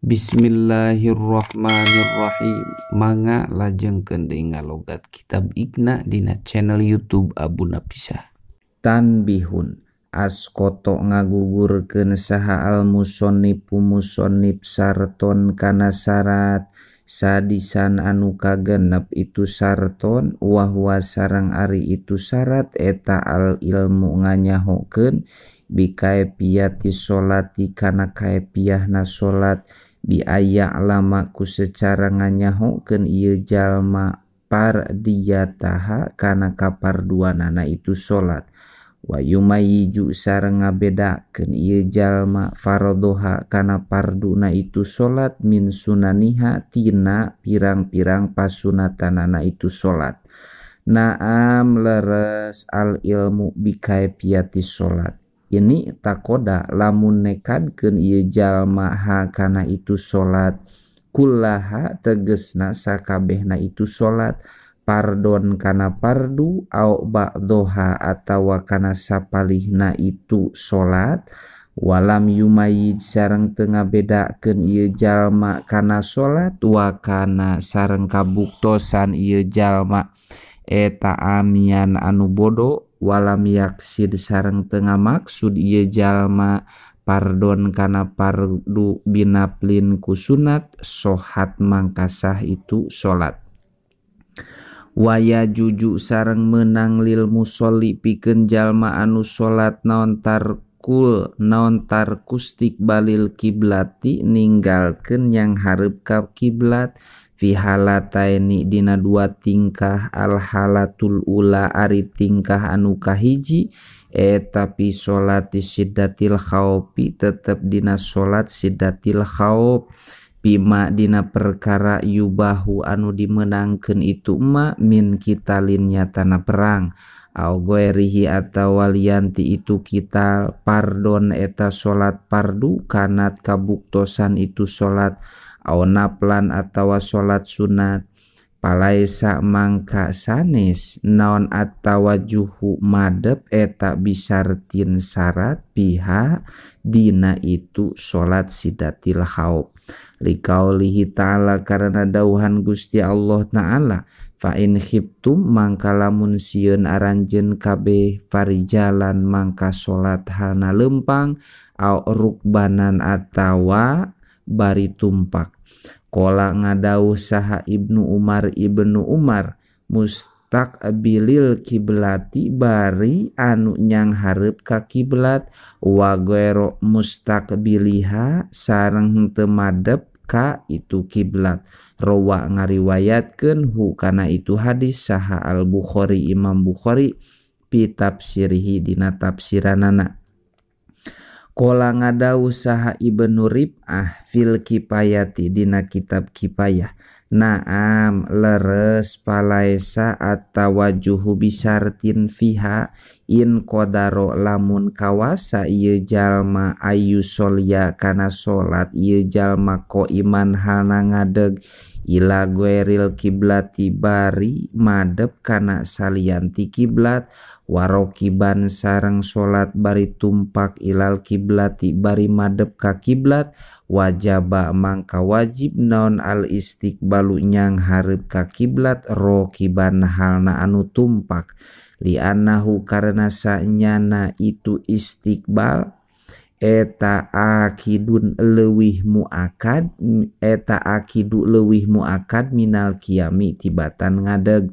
Bismillahirrahmanirrahim. Mangga lajengkeun deui ngalogat kitab Iqna dina channel YouTube Abu Napisah. Tanbihun askoto ngagugurkeun saha al-musonnifu musonnif sarton kana syarat sadisan anu kagenep itu sarton wahwa sareng ari itu syarat eta al ilmu nganyahokeun bikaepiyati sholati kana kaepiyahna sholat biaya lama ku secara nganyahokeun ieu jalma pardiyataha kana kaparduanana itu sholat wa yumayiju sareng ngabedakeun ieu jalma fardhoha kana parduna itu sholat min sunaniha tina pirang-pirang pasunatanana itu sholat. Naam leres al ilmu bikaepiyati sholat. Ini takoda lamun nekadkeun ieu jalma ha kana itu sholat kullaha tegesna sakabehna itu sholat pardon kana pardu au ba'doha atawa kana sapalihna itu sholat walam yumayid sareng teu ngabedakeun ieu jalma kana sholat wa kana sareng kabuktosan ieu jalma eta amian anu bodo walam yaksid sareng teu ngamaksud ieu jalma pardon kana pardu binaplin ku sunat sohat mangkasah itu sholat. Waya juju sareng menang lil musolli pikeun jalma anu sholat naon tarkustik balil kiblati ninggalkeun yang hareup ka kiblat fi halataini dina dua tingkah al halatul ula ari tingkah anu kahiji tapi sholati siddatil khaufi tetep dina sholat siddatil khauf bima dina perkara yubahu anu dimenangkeun itu ma min kitalin nyatana perang au goerihi atawa lianti itu kital pardon eta sholat pardu kanat kabuktosan itu sholat au naplan atawa sholat sunat palaisa mangka sanes naon atawa juhu madep eta bisartin syarat piha dina itu sholat sidatil khauf liqaulihi ta'ala karena dauhan Gusti Allah ta'ala fa in khiftum mangka lamun sieun aranjeun kabeh farijalan mangka sholat halna lempang au rukbanan atawa bari tumpak. Kola ngadauh saha ibnu Umar mustaqbilil kiblati bari anu nyang hareup ka kiblat wa ghairu mustaqbiliha sareng teu madep ka itu kiblat. Rawa ngariwayatkeun hu kana itu hadis saha al-Bukhari Imam Bukhari pi tafsirihi dina tafsiranana. Kola ngadauh saha Ibnu Rib'ah fil kipayati dina kitab kipayah. Naam leres palaisa atawa juhu bisartin fiha in qadaro lamun kawasa ieu jalma ayu solya kana salat ieu jalma ko iman halna ngadeg ila gueril kiblati bari madep kana salianti kiblat warokiban sareng salat bari tumpak ilal kiblati bari madep ka kiblat wajaba mangka wajib naon al istiqbalu nyang hareup ka kiblat rokiban halna anu tumpak li annahu karena sanyana itu istiqbal eta akidu leuwih muakad minal qiyami tibatan ngadeg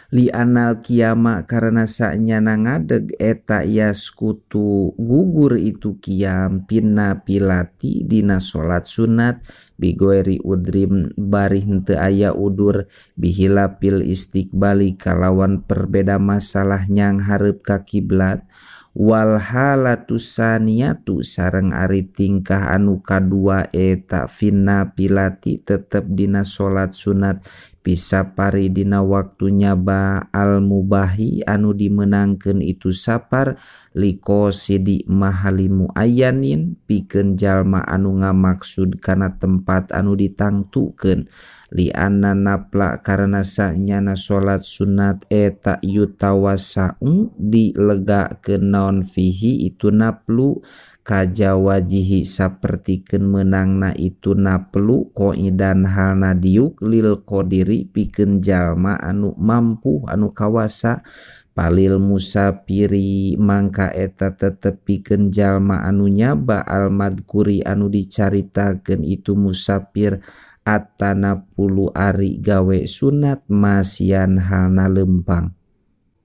li anal qiyama karena sanyana ngadeg eta yaskutu gugur itu qiyam pinna pilati dina salat sunat bigoeri udrim bari henteu aya udur bihilapil istiqbali kalawan perbeda masalah nyang hareup ka kiblat wal halatu saniyatu sareng ari tingkah anu kadua eta finna pilati tetep dina salat sunat bisa pari dina waktunya ba al mubahi anu dimenangkeun itu sapar liko sidi mahalimu ayanin pikeun jalma anu ngamaksud kana tempat anu ditangtukeun li anna napla karena sanyana salat sunat eta yutawasa'u dilegakeun naon fihi itu naplu kajawajihi sapertikeun menangna itu naplu qaidan halna diuk lil qadiri pikeun jalma anu mampu anu kawasa palil musapiri mangka eta tetep pikeun jalma anu nyaba al madkuri anu dicaritakeun itu musafir atana puluh ari gawe sunat masian halna lempang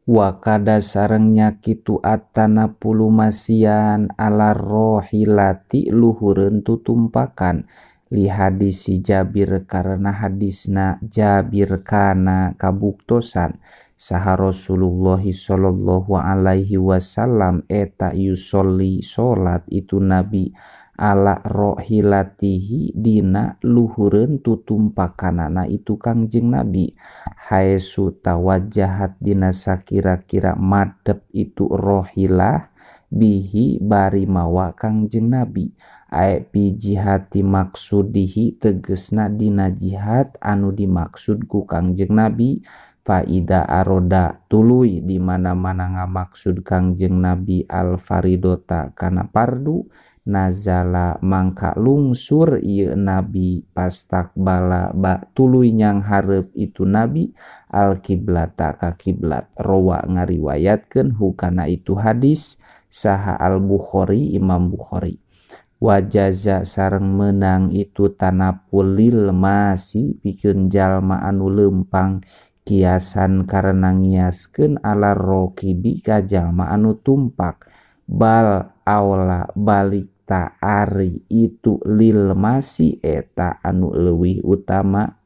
wakada sarengnya kitu atana puluh masian ala rohilati luhureun tutumpakan li hadisi Jabir karena hadisna Jabir kana kabuktosan saha Rasulullah sallallahu alaihi wasallam eta yusolli salat itu nabi ala rohilatihi dina luhureun tutumpakanana itu Kangjeng Nabi haesu tawajjahat dina sakira-kira madep itu rohilah bihi bari mawa Kangjeng Nabi ae pi jihati maksudihi tegesna dina jihad anu dimaksud ku Kangjeng Nabi faida aroda tuluy di mana-mana ngamaksud Kangjeng Nabi al faridota kana pardu nazala mangka lungsur ieu nabi pastakbala tuluy nyang hareup itu nabi al kiblata ka kiblat rawa ngariwayatkeun hukana itu hadis saha al Bukhari Imam Bukhari wajaza sareng menang itu tanapul lil masi pikeun jalma anu lempang kiasan karena ngiaskeun ala rokibi ka jalma anu tumpak bal aula balik ari itu lil masi eta anu leuwih utama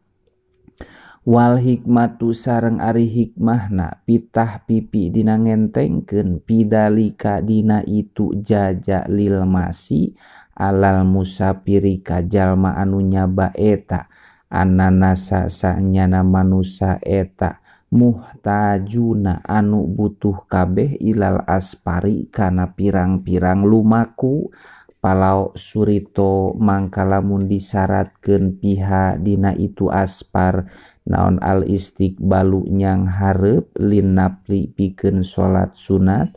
wal hikmatu sareng ari hikmahna pitah pipi dina ngentengkeun pidalika dina itu jaja lil masi alal musafiri ka jalma anu nyaba eta ananasa sanyana manusa eta muhtajuna anu butuh kabeh ilal aspari kana pirang-pirang lumaku palau surito mangka lamun disyaratkeun piha dina itu aspar naon al istiqbalu nyang hareup lin nafli pikeun salat sunat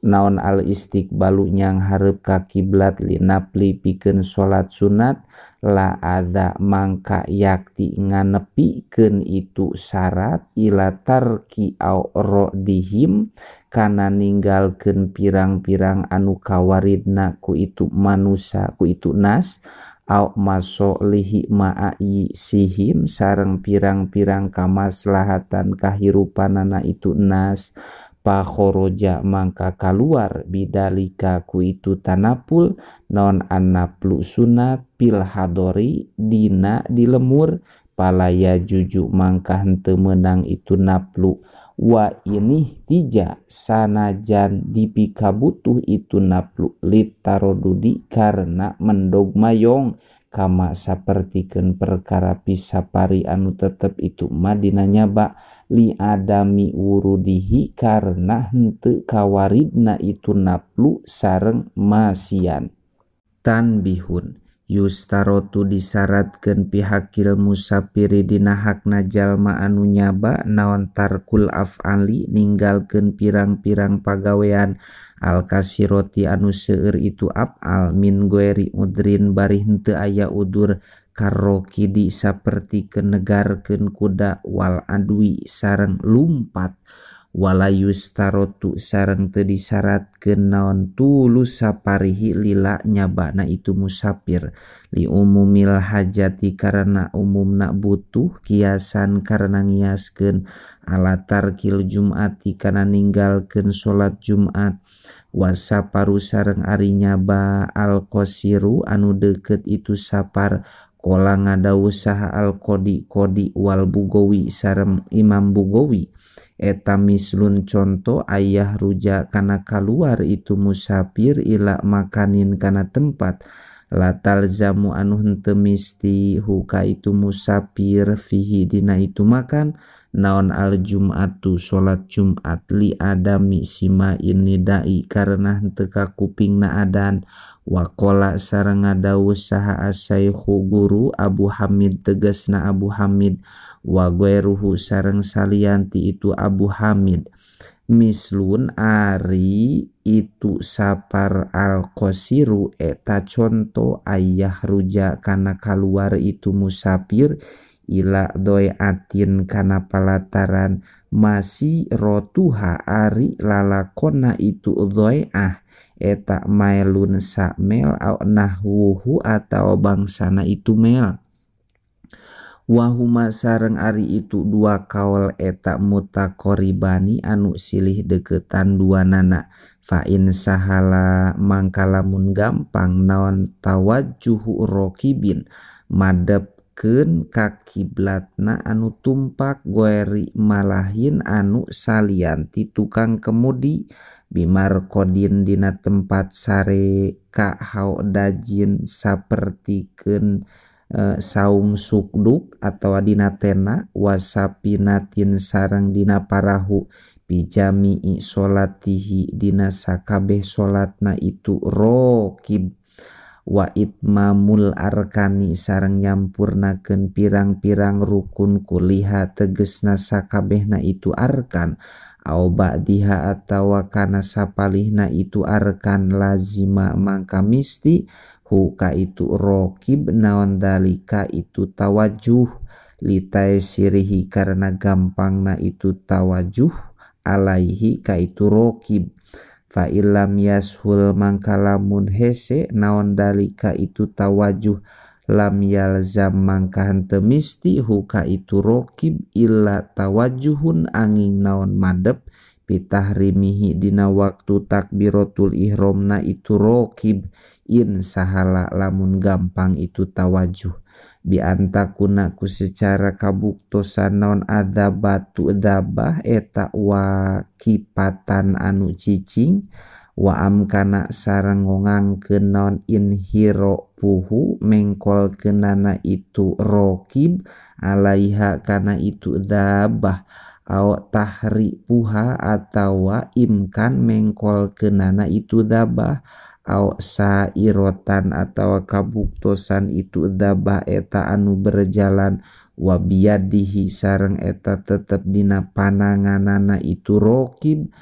naon al istiqbalu nyang hareup ka kiblat lin nafli pikeun salat sunat la ada mangka yakti nganepikeun itu syarat ila tarki au rodihim kana ninggalkeun pirang-pirang anu kawaridna ku itu manusia ku itu nas au masolihi ma'i sihim sareng pirang-pirang kamaslahatan kahirupanana itu nas pakhoroja mangka kaluar bidalika ku itu tanapul non annaplu sunat pil hadori dina di lemur palaya juju mangka henteu meunang itu naplu wa ini tija sanajan dipikabutuh itu naplu litarodudi karena mendog mayong kama sapertikeun perkara pisapari anu tetep itu madina nyaba li adami wurudihi karena henteu kawaridna itu naplu sareng masian tanbihun yustarotu disyaratkeun pihakil musafiri dina hakna jalma anu nyaba naon tarkul af'ali ninggalkeun pirang-pirang pagawean al kasiroti anu seueur itu af'al min goeri udrin bari henteu aya udur karokidi sapertikeun negarkeun kuda wal adwi sareng lumpat wala yustarotu sareng teu disyaratkeun naon tulus saparihi lila nyabana itu musafir li umumil hajati karena umumna butuh kiasan karena ngiaskeun ala tarkil jum'ati kana ninggalkeun salat Jumat wasaparu sareng ari nyaba al qasiru anu deukeut itu sapar kola ngadawuh saha al qodi wal bugawi sareng Imam Bugawi eta mislun contoh ayah ruja kana kaluar itu musafir ila makanin kana tempat latal zamu anu henteu misti huka itu musafir fihi dina itu makan naon al jum'atu salat Jumat li adami sima nidai karena henteu kakupingna adan waqala sareng ngadawuh saha asyaikhu guru Abu Hamid tegasna Abu Hamid wa ghairuhu sareng salianti itu Abu Hamid mislun ari itu sapar al qasiru eta contoh ayah ruja kana keluar itu musafir ila doi atin kana palataran masih rotuha ari lalakona itu doi eta mailun sakmel au nahwuhu atau bangsana itu mel. Wahuma sareng ari itu dua kaul eta mutakoribani anu silih deketan dua nana fa in sahala mangkalamun gampang naon tawajjuhu rokibin madepkeun ka kiblatna anu tumpak goeri malahin anu salianti tukang kemudi bimar kodin dina tempat sare ka haudajin sapertikeun saung sukduk atau dina tena wasapinatin sareng dina parahu bijami'i sholatihi dina sakabeh sholatna itu rokib wa itmamul arkani sareng nyampurnakeun pirang-pirang rukun kuliha tegesna sakabehna itu arkan au ba'diha atawa kana sapalihna itu arkan lazima mangka misti huka itu rokib naon dalika itu tawajuh litai sirihi karena gampangna itu tawajuh alaihi ka itu rokib fa illam yashul mangkalamun hese naon dalika itu tawajuh lam yalzam mangka henteu misti huka itu rokib illa tawajuhun angin naon madep pitahrimihi dina waktu takbiratul ihramna itu rokib in sahala lamun gampang itu tawajuh bi antakuna ku secara kabuktosan naon ada batu dabah eta wakipatan anu cicing wa amkana sareng ngongangkeun naon inhiro puhu mengkol kenana itu rokib alaiha kana itu dabah au tahri puha atawa imkan mengkol kenana itu dabah au sairotan atau kabuktosan itu dabah eta anu berjalan wa biyadihi sareng eta tetep dina pananganana itu rokib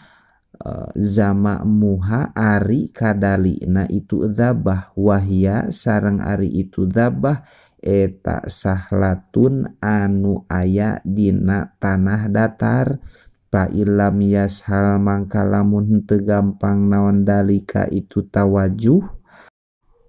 zama muha ari kadali na itu dabah wahia sareng ari itu dabah eta sahlatun anu aya dina tanah datar fa illam yashal mangkalamun teu gampang naon dalika itu tawajuh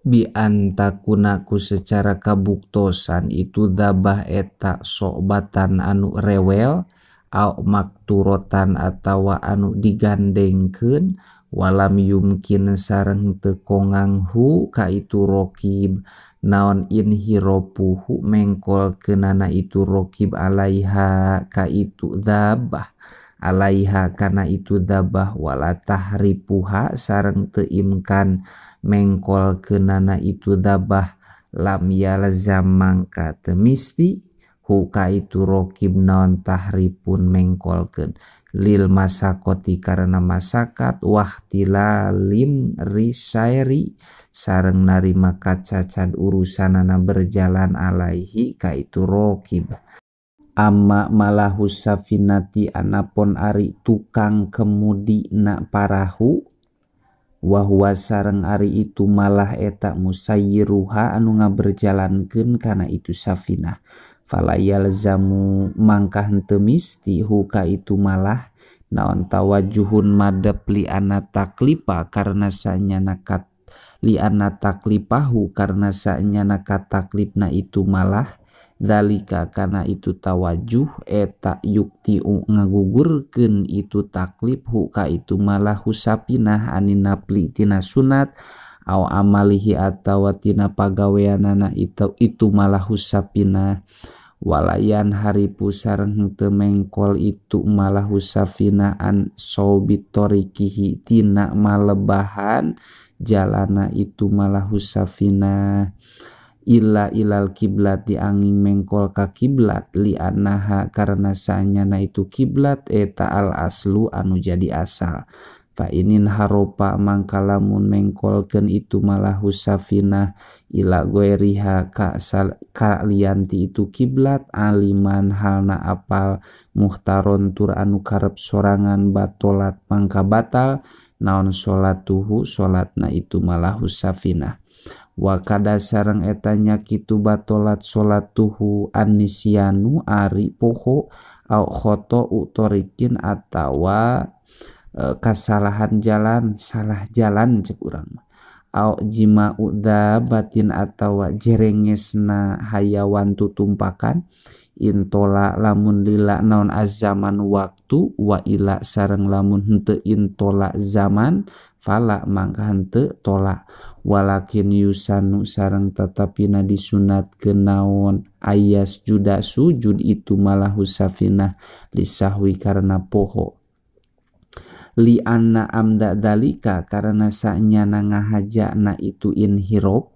bi antakuna ku secara kabuktosan itu dabah eta sobatan anu rewel au makturotan atawa anu digandengkeun walam yumkin sareng teu konganghu ka itu rokib naon inhiropuhu mengkol kenana itu rokib alaiha ka itu dabah alaiha kana itu dabah wala tahripuha sareng teu imkan mengkol kenana itu dabah lam yalzam mangka teu misti huka itu rokib naon tahripun mengkolkeun lil masakoti karena masakat wahtilalim risairi sareng narima kacacad urusanana berjalan alaihi ka itu rokib amma malahus safinati anapun ari tukang kemudi na parahu wahwa sareng ari itu malah eta musayyiruha anu ngaberjalankeun kana itu safinah fala yalzamu mangka henteu misti huka itu malah naon tawajuhun madep li anna taklipa karena sanyana kat li anna taklipahu karena sanyana kataklipna itu malah dalika kana itu tawajuh eta yukti ngagugurkeun itu taklip huka itu malah husapinah anina pli tina sunat au amalihi atawa tina pagaweanana itu malah husapinah walayan haripu sareng teu mengkol itu malah husapinah an saubitorikihi tina malebahan jalana itu malah husapinah illa ilal kiblat dianging mengkol ka kiblat li annaha karena sanyana itu kiblat eta al aslu anu jadi asal fa inin haropa mangka lamun mengkolkeun itu malahu safinah ila goeriha ka lianti itu kiblat aliman halna apal muhtaron tur anu karep sorangan batolat mangka batal naon sholatuhu sholatna itu malahu safinah wa kada sareng etanya kitu batolat sholatuhu anisyanu ari poho au khoto utorikin atawa kesalahan jalan salah jalan cek urang au jima uda batin atawa jerengesna hayawan tutumpakan intola lamun lila naon azaman waktu wa ila sareng lamun henteu intola zaman fala mangka henteu tola walakin yusanu sareng tetapina disunatkeun naon ayas juda sujud itu malahu safinah lisahwi karena poho li anna amda dalika karena sanyana ngahajakna itu inhirop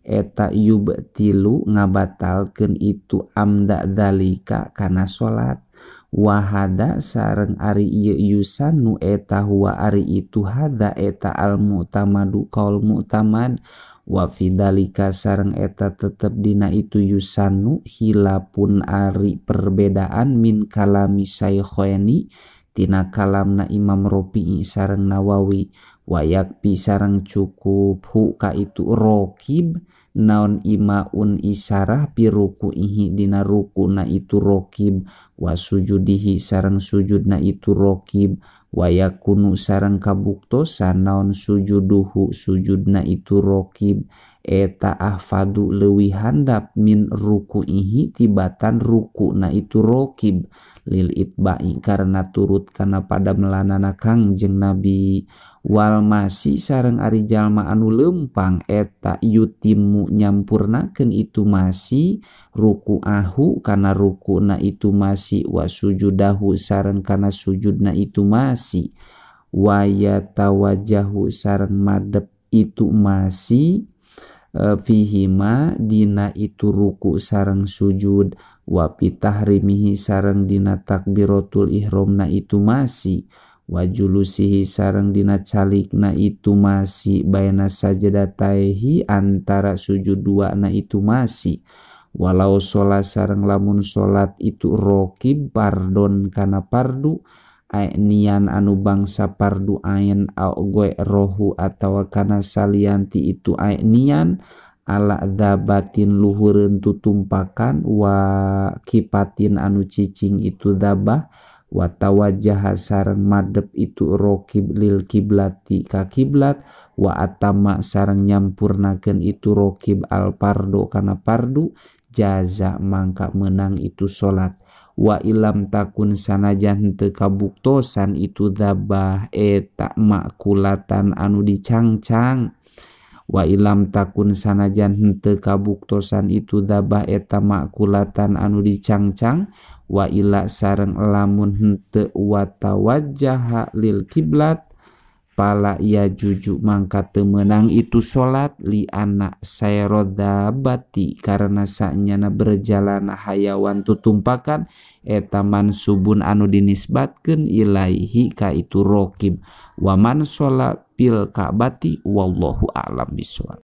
eta yubtilu ngabatalkeun itu amda dalika kana salat wahada sareng ari ieu yusanu eta huwa ari itu hada eta al mu'tamadu qaul mu'tamad wa fidalika sareng eta tetep dina itu yusanu hilapun ari perbedaan min kalami syaikhaini tina kalamna Imam Rafi'i sareng Nawawi wayak pi sareng cukup hu ka itu rokib naon imaun isarah pi ruku'ihi dina rukuna itu rokib wa sujudihi sareng sujudna itu rokib wayakunu sareng kabuktosan naon sujuduhu sujudna itu rokib eta ahfadu leuwih handap min ruku'ihi tibatan rukuna itu rokib lil itba'i karena turut kana pada melanana Kangjeng Nabi wal masih sareng ari jalma anu lempang eta yutimu nyampurnakeun itu masih ruku'ahu kana rukuna itu masih wa sujudahu sareng kana sujudna itu masih wa yatawajahu sareng madep itu masih fihima dina itu ruku sareng sujud wa pitahrimihi sareng dina takbiratul ihramna itu masih wa julusihi sareng dina calikna itu masih baina sajadataihi antara sujud dua na itu masih walau sholat sareng lamun sholat itu rokib pardon kana pardu nian anu bangsa pardu ain au goe rohu atawa kana salianti itu nian ala dabatin luhureun tutumpakan wa kipatin anu cicing itu dabah wa tawajjaha sareng madep itu rokib lil kiblati ka kiblat wa atama sareng nyampurnakeun itu rokib al pardo kana pardu jaza mangka menang itu salat wa ilam takun sanajan teu kabuktosan itu dabah eta makulatan anu dicangcang wa ilam takun sanajan henteu kabuktosan itu dabah eta makulatan anu dicangcang wa ila sareng lamun henteu wa tawajjaha lil kiblat pala ya juju mangka teu meunang itu salat li anak sayroda bati karena sanyana berjalan hayawan tutumpakan eta mansubun anu dinisbatkeun ilaihi ka itu rokib wa man sholat pil ka'bati wallahu a'lam bishawab.